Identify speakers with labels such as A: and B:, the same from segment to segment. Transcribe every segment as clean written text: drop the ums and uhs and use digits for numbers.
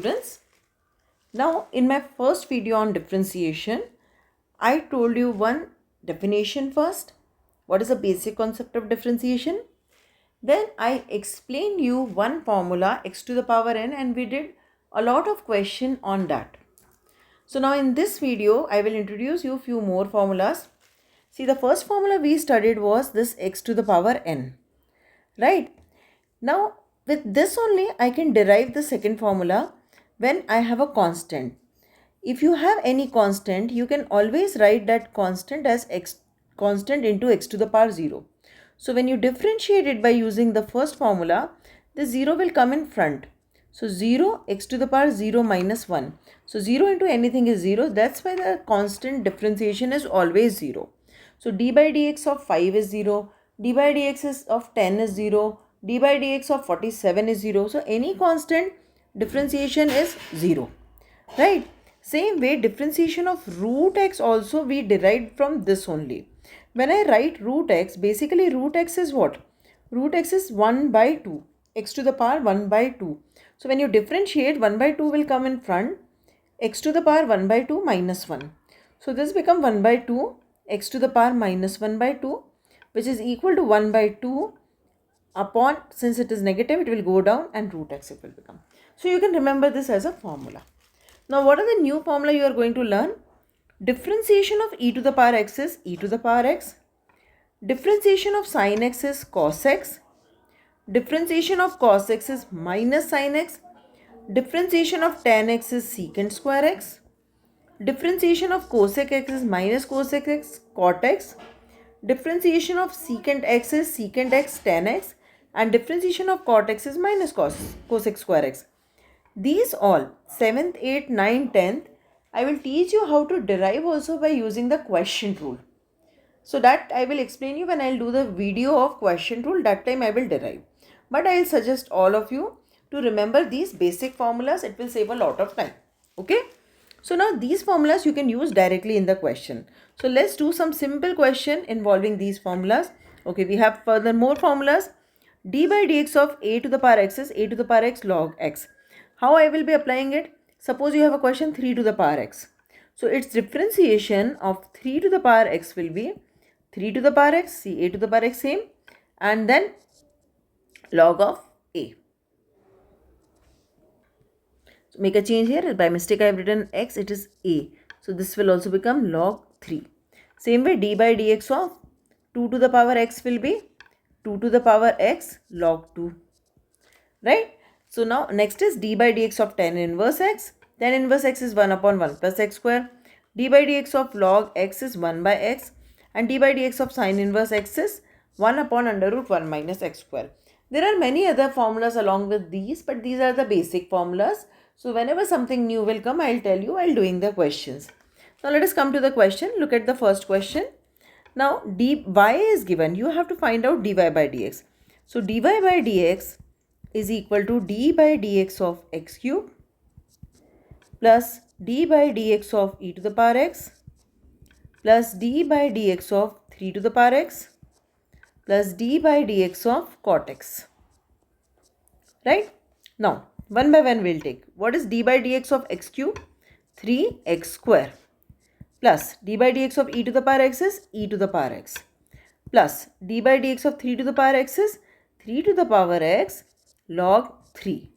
A: difference. Now in my first video on differentiation, I told you one definition first. What is the basic concept of differentiation? Then I explained you one formula x to the power n, and we did a lot of question on that. So now in this video, I will introduce you few more formulas. See, the first formula we studied was this x to the power n, right? Now with this only I can derive the second formula when I have a constant. If you have any constant, you can always write that constant as x constant into x to the power 0. So when you differentiate it by using the first formula, the 0 will come in front. So 0 x to the power 0 minus 1. So 0 into anything is 0. That's why the constant differentiation is always 0. So d by dx of 5 is 0. D by dx of 10 is 0. D by dx of 47 is 0. So any constant differentiation is 0. Right? Same way, differentiation of root x also we derived from this only. When I write root x, basically root x is what? Root x is 1 by 2. X to the power 1 by 2. So when you differentiate, 1 by 2 will come in front. X to the power 1 by 2 minus 1. So this become 1 by 2 x to the power minus 1 by 2, which is equal to 1 by 2 upon, since it is negative, it will go down and root x it will become. So you can remember this as a formula. Now what are the new formula you are going to learn? Differentiation of e to the power x is e to the power x. Differentiation of sin x is cos x. Differentiation of cos x is minus sin x. Differentiation of tan x is secant square x. Differentiation of cosec x is minus cosec x cot x. Differentiation of secant x is secant x tan x. And differentiation of cot x is minus cosec square x. These all 7th, 8th, 9th, 10th, I will teach you how to derive also by using the quotient rule. So that I will explain you when I will do the video of quotient rule. That time I will derive. But I will suggest all of you to remember these basic formulas. It will save a lot of time. Okay. So now these formulas you can use directly in the question. So let's do some simple question involving these formulas. Okay, we have further more formulas. D by dx of a to the power x is a to the power x log x. How I will be applying it? Suppose you have a question 3 to the power x. So its differentiation of 3 to the power x will be 3 to the power x, see a to the power x same, and then log of a. So make a change here. By mistake I have written x, it is a. So this will also become log 3. Same way d by dx of 2 to the power x will be 2 to the power x log 2. Right? So now next is d by dx of tan inverse x. Tan inverse x is 1 upon 1 plus x square. D by dx of log x is 1 by x. And d by dx of sin inverse x is 1 upon under root 1 minus x square. There are many other formulas along with these, but these are the basic formulas. So whenever something new will come, I will tell you while doing the questions. Now let us come to the question. Look at the first question. Now dy is given. You have to find out dy by dx. So dy by dx is equal to d by dx of x cube plus d by dx of e to the power x plus d by dx of 3 to the power x plus d by dx of cot x. Right? Now, one by one we'll take. What is d by dx of x cube? 3x square plus d by dx of e to the power x is e to the power x plus d by dx of 3 to the power x is 3 to the power x log 3.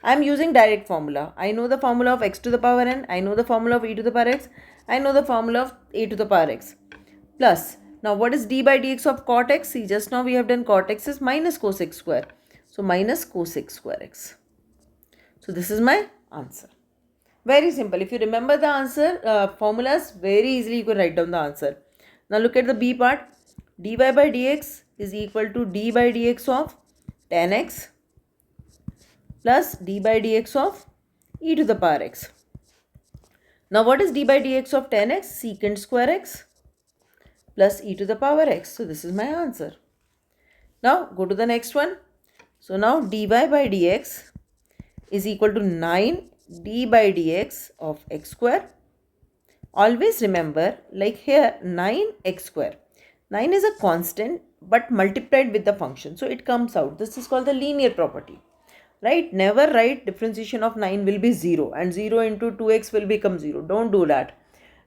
A: I am using direct formula. I know the formula of x to the power n. I know the formula of e to the power x. I know the formula of a to the power x. Plus, now what is d by dx of cot x? See, just now we have done cot x is minus cosec square. So minus cosec square x. So this is my answer. Very simple. If you remember the answer, formulas, very easily you can write down the answer. Now look at the b part. Dy by dx is equal to d by dx of tan x plus d by dx of e to the power x. Now what is d by dx of tan x? Secant square x plus e to the power x. So this is my answer. Now go to the next one. So now dy by dx is equal to 9 d by dx of x square. Always remember, like here 9x square. 9 is a constant but multiplied with the function. So it comes out. This is called the linear property. right? Never write differentiation of 9 will be 0 and 0 into 2x will become 0. Don't do that.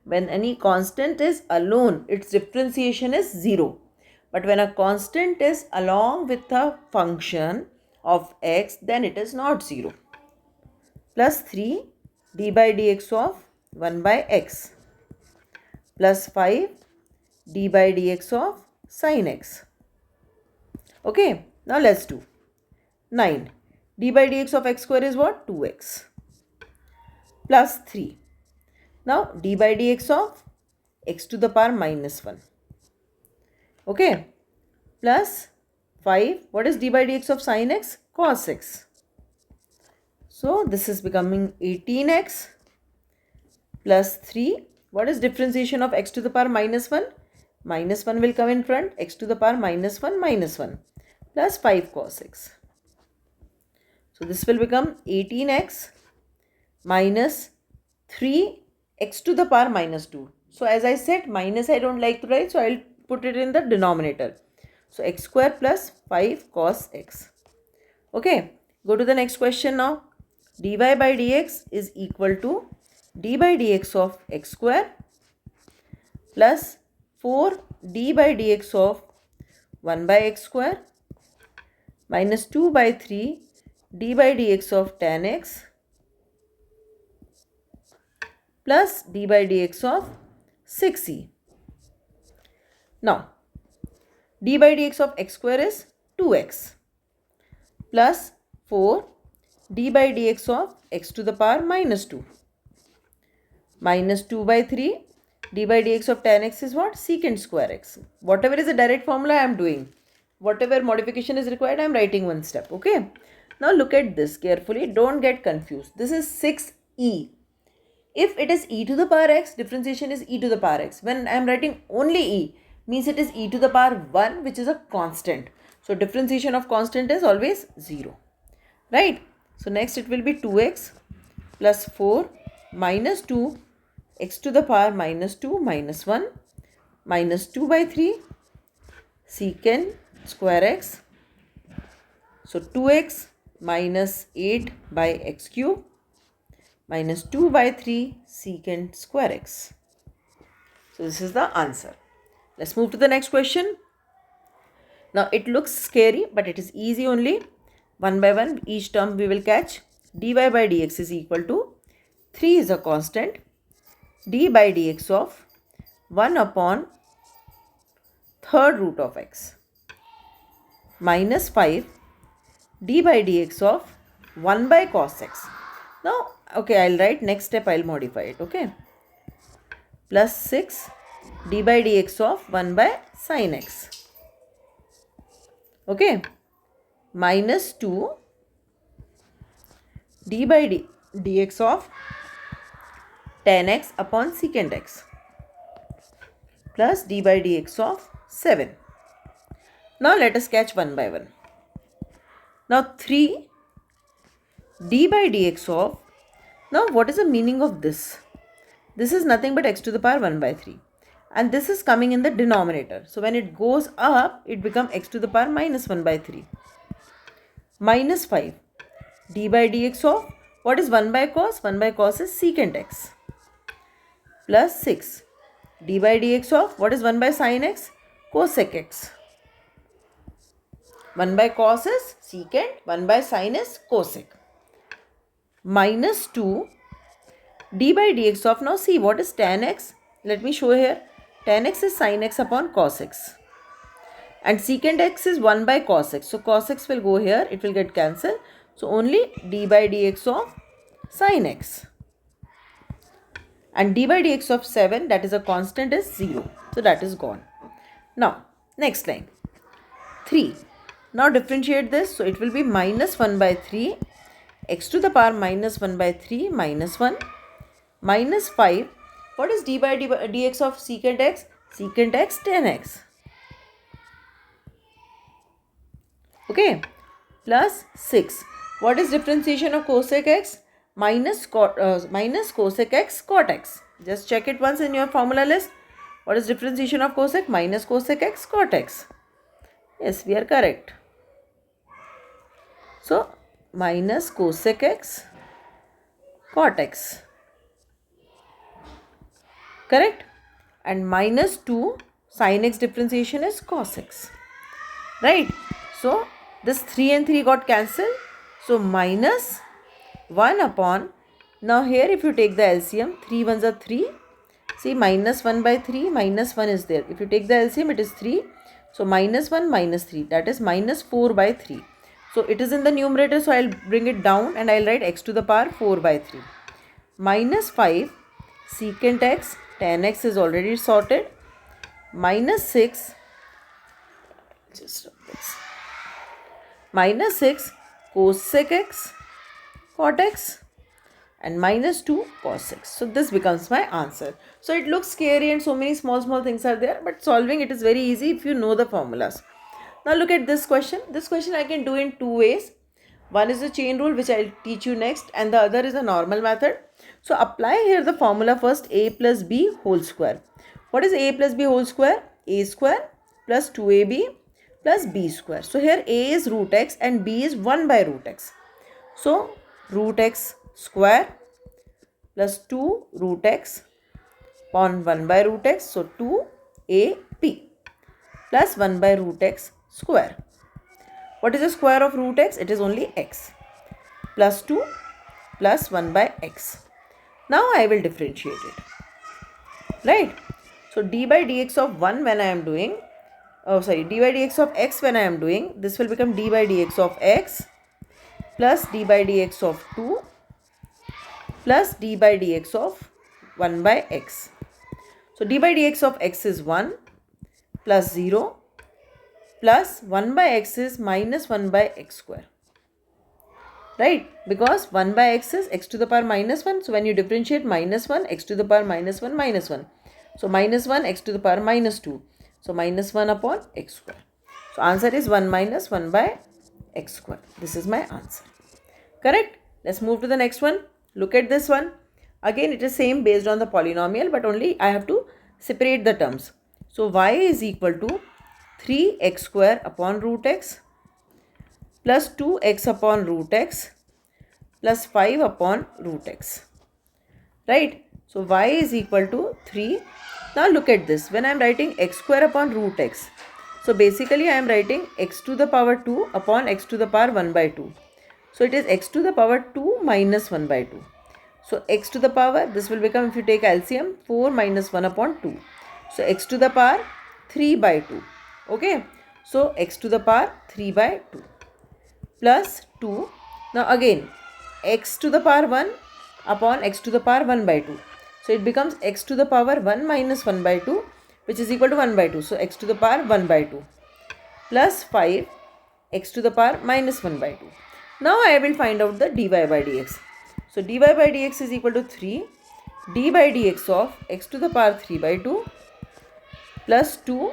A: When any constant is alone, its differentiation is 0. But when a constant is along with a function of x, then it is not 0. Plus 3 d by dx of 1 by x plus 5 d by dx of sin x. Okay, now let's do 9. D by dx of x square is what? 2x plus 3. Now d by dx of x to the power minus 1. Okay, plus 5. What is d by dx of sin x? Cos x. So this is becoming 18x plus 3. What is differentiation of x to the power minus 1? Minus 1 will come in front. X to the power minus 1 plus 5 cos x. So this will become 18x minus 3 x to the power minus 2. So as I said, minus I don't like to write, so I'll put it in the denominator. So x square plus 5 cos x. Okay, go to the next question now. dy by dx is equal to d by dx of x square plus 4 d by dx of 1 by x square minus 2 by 3 d by dx of tan x plus d by dx of 6e. Now, d by dx of x square is 2x plus 4 d by dx of x to the power minus 2 minus 2 by 3 d by dx of tan x is what? Secant square x. Whatever is the direct formula I am doing. Whatever modification is required, I am writing one step. Okay. Now look at this carefully. Don't get confused. This is 6e. If it is e to the power x, differentiation is e to the power x. When I am writing only e, means it is e to the power 1, which is a constant. So differentiation of constant is always 0. Right? So next it will be 2x plus 4 minus 2 x to the power minus 2 minus 1 minus 2 by 3 secant square x. So 2x minus 8 by x cube minus 2 by 3 secant square x. So this is the answer. Let's move to the next question. Now it looks scary, but it is easy only. One by one, each term we will catch. dy by dx is equal to 3 is a constant. D by dx of 1 upon third root of x minus 5 d by dx of 1 by cos x. Now, okay, I'll write next step, I'll modify it, okay. Plus 6 d by dx of 1 by sin x. Okay. Minus 2 d by dx of tan x upon secant x plus d by dx of 7. Now let us catch one by one. Now 3 d by dx of, now what is the meaning of this? This is nothing but x to the power 1 by 3 and this is coming in the denominator. So when it goes up, it becomes x to the power minus 1 by 3 minus 5 d by dx of, what is 1 by cos? 1 by cos is secant x plus 6 d by dx of, what is 1 by sin x? Cosec x. 1 by cos is secant, 1 by sin is cosec. Minus 2 d by dx of, now see what is tan x? Let me show here. Tan x is sin x upon cos x. And secant x is 1 by cos x. So cos x will go here, it will get cancelled. So only d by dx of sin x. And d by dx of 7, that is a constant, is 0. So that is gone. Now, next line. 3. Now differentiate this. So it will be minus 1 by 3 x to the power minus 1 by 3 minus 1 minus 5. What is d by dx of secant x? Secant x tan x. Okay. Plus 6. What is differentiation of cosec x? Minus cosec x cot x. Just check it once in your formula list. What is differentiation of cosec? Minus cosec x cot x. Yes, we are correct. So minus cosec x cot x. Correct? And minus 2 sin x differentiation is cos x. Right? So this 3 and 3 got cancelled. So minus 1 upon, now here if you take the LCM, 3 ones are 3. See, minus 1 by 3, minus 1 is there. If you take the LCM, it is 3. So minus 1 minus 3, that is minus 4 by 3. So it is in the numerator, so I'll bring it down and I'll write x to the power 4 by 3. Minus 5 secant x, tan x is already sorted. Minus 6, just this. Minus 6 cosec x cot x, and minus 2 cos x. So this becomes my answer. So it looks scary and so many small things are there, but solving it is very easy if you know the formulas. Now look at this question. This question I can do in two ways. One is the chain rule, which I'll teach you next, and the other is a normal method. So apply here the formula first, a plus b whole square. What is a plus b whole square? A square plus 2ab plus b square. So here a is root x and b is 1 by root x. So root x square plus 2 root x upon 1 by root x. So 2ab plus 1 by root x square. What is the square of root x? It is only x. Plus 2 plus 1 by x. Now I will differentiate it. Right? So d by dx of 1 when I am doing, d by dx of x when I am doing, this will become d by dx of x plus d by dx of 2 plus d by dx of 1 by x. So d by dx of x is 1 plus 0 plus 1 by x is minus 1 by x square. Right? Because 1 by x is x to the power minus 1. So when you differentiate minus 1, x to the power minus 1, minus 1. So minus 1, x to the power minus 2. So minus 1 upon x square. So answer is 1 minus 1 by x square. This is my answer. Correct? Let's move to the next one. Look at this one. Again, it is same based on the polynomial, but only I have to separate the terms. So y is equal to 3x square upon root x plus 2x upon root x plus 5 upon root x. Right? So y is equal to 3. Now look at this. When I am writing x square upon root x, so basically I am writing x to the power 2 upon x to the power 1 by 2. So it is x to the power 2 minus 1 by 2. So x to the power, this will become, if you take LCM, 4 minus 1 upon 2. So x to the power 3 by 2. Okay. So x to the power 3 by 2 plus 2. Now again, x to the power 1 upon x to the power 1 by 2. So it becomes x to the power 1 minus 1 by 2, which is equal to 1 by 2. So x to the power 1 by 2 plus 5 x to the power minus 1 by 2. Now I will find out the dy by dx. So dy by dx is equal to 3 d by dx of x to the power 3 by 2 plus 2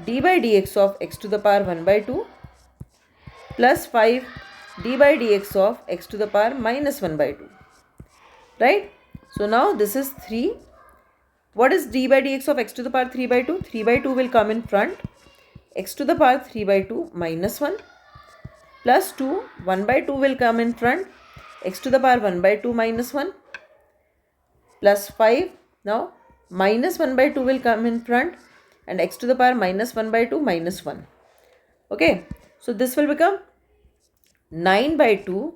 A: d by dx of x to the power 1 by 2 plus 5 d by dx of x to the power minus 1 by 2. Right? So now this is 3. What is d by dx of x to the power 3 by 2? 3 by 2 will come in front. X to the power 3 by 2 minus 1 plus 2. 1 by 2 will come in front. X to the power 1 by 2 minus 1 plus 5. Now minus 1 by 2 will come in front and x to the power minus 1 by 2 minus 1. Okay. So this will become 9 by 2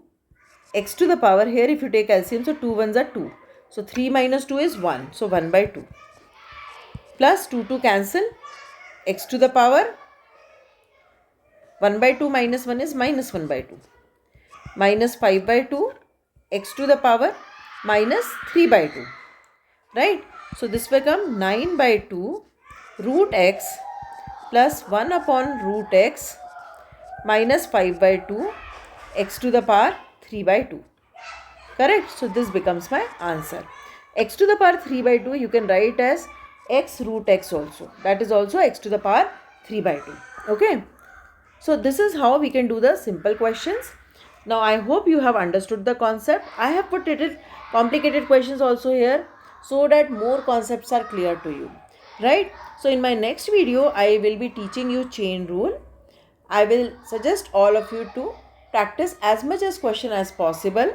A: x to the power, here if you take LCM, so 2 ones are 2. So 3 minus 2 is 1. So 1 by 2 plus 2 to cancel, x to the power 1 by 2 minus 1 is minus 1 by 2 minus 5 by 2 x to the power minus 3 by 2. Right? So this become 9 by 2 root x plus 1 upon root x minus 5 by 2 x to the power 3 by 2. Correct? So this becomes my answer. X to the power 3 by 2 you can write as x root x also. That is also x to the power 3 by 2. Okay. So this is how we can do the simple questions. Now I hope you have understood the concept. I have put it complicated questions also here so that more concepts are clear to you. Right? So in my next video I will be teaching you chain rule. I will suggest all of you to practice as much as question as possible.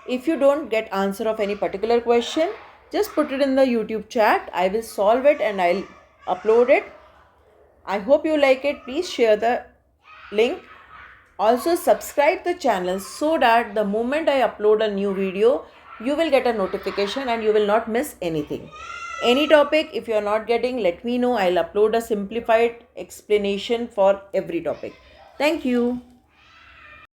A: If you don't get answer of any particular question, just put it in the YouTube chat. I will solve it and I'll upload it. I hope you like it. Please share the link. Also subscribe the channel so that the moment I upload a new video, you will get a notification and you will not miss anything. Any topic, if you are not getting, let me know. I'll upload a simplified explanation for every topic. Thank you.